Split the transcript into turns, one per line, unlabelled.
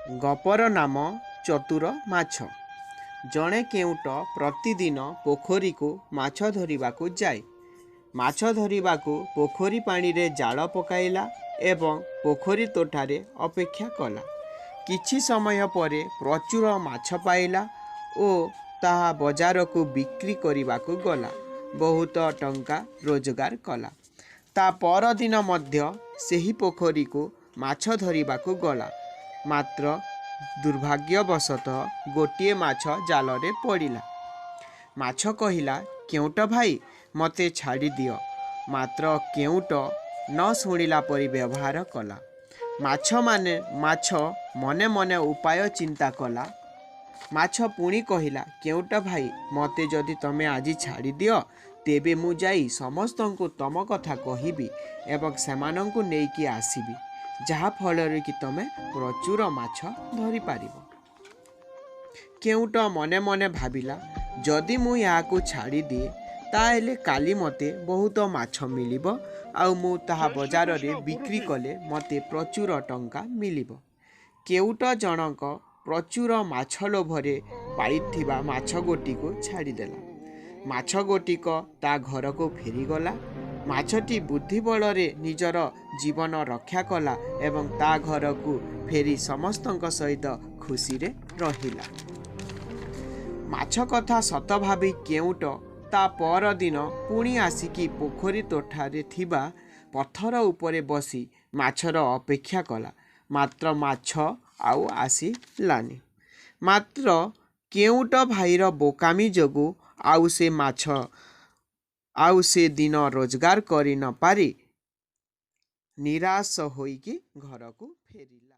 ଗପର ନାମ ଚତୁର ମାଛ। ଜଣେ କେଉଟ ପ୍ରତିଦିନ ପୋଖରୀକୁ ମାଛ ଧରିବାକୁ ଯାଏ। ମାଛ ଧରିବାକୁ ପୋଖରୀ ପାଣିରେ ଜାଳ ପକାଇଲା ଏବଂ ପୋଖରୀ ତୋଟାରେ ଅପେକ୍ଷା କଲା। କିଛି ସମୟ ପରେ ପ୍ରଚୁର ମାଛ ପାଇଲା ଓ ତାହା ବଜାରକୁ ବିକ୍ରି କରିବାକୁ ଗଲା। ବହୁତ ଟଙ୍କା ରୋଜଗାର କଲା। ତା ପରଦିନ ମଧ୍ୟ ସେହି ପୋଖରୀକୁ ମାଛ ଧରିବାକୁ ଗଲା। ମାତ୍ର ଦୁର୍ଭାଗ୍ୟବଶତଃ ଗୋଟିଏ ମାଛ ଜାଲରେ ପଡ଼ିଲା। ମାଛ କହିଲା, କେଉଟ ଭାଇ, ମୋତେ ଛାଡ଼ିଦିଅ। ମାତ୍ର କେଉଟ ନ ଶୁଣିଲା ପରି ବ୍ୟବହାର କଲା। ମାଛ ମନେ ମନେ ଉପାୟ ଚିନ୍ତା କଲା। ମାଛ ପୁଣି କହିଲା, କେଉଟ ଭାଇ, ମୋତେ ଯଦି ତମେ ଆଜି ଛାଡ଼ିଦିଅ, ତେବେ ମୁଁ ଯାଇ ସମସ୍ତଙ୍କୁ ତମ କଥା କହିବି ଏବଂ ସେମାନଙ୍କୁ ନେଇକି ଆସିବି, ଯାହାଫଳରେ କି ତମେ ପ୍ରଚୁର ମାଛ ଧରିପାରିବ। କେଉଟ ମନେ ମନେ ଭାବିଲା, ଯଦି ମୁଁ ଏହାକୁ ଛାଡ଼ିଦିଏ, ତାହେଲେ କାଲି ମୋତେ ବହୁତ ମାଛ ମିଳିବ ଆଉ ମୁଁ ତାହା ବଜାରରେ ବିକ୍ରି କଲେ ମୋତେ ପ୍ରଚୁର ଟଙ୍କା ମିଳିବ। କେଉଟ ଜଣକ ପ୍ରଚୁର ମାଛ ଲୋଭରେ ପାଇଥିବା ମାଛ ଗୋଟିକୁ ଛାଡ଼ିଦେଲା। ମାଛ ଗୋଟିକ ତା ଘରକୁ ଫେରିଗଲା। ମାଛଟି ବୁଦ୍ଧି ବଳରେ ନିଜର ଜୀବନ ରକ୍ଷା କଲା ଏବଂ ତା ଘରକୁ ଫେରି ସମସ୍ତଙ୍କ ସହିତ ଖୁସିରେ ରହିଲା। ମାଛ କଥା ସତ ଭାବି କେଉଟ ତା ପରଦିନ ପୁଣି ଆସିକି ପୋଖରୀ ତୋଟାରେ ଥିବା ପଥର ଉପରେ ବସି ମାଛର ଅପେକ୍ଷା କଲା। ମାତ୍ର ମାଛ ଆଉ ଆସିଲାନି। ମାତ୍ର କେଉଟ ଭାଇର ବୋକାମି ଯୋଗୁଁ ଆଉ ସେ ଦିନ ରୋଜଗାର କରି ନ ପାରି ନିରାଶ ହୋଇକି ଘରକୁ ଫେରିଲା।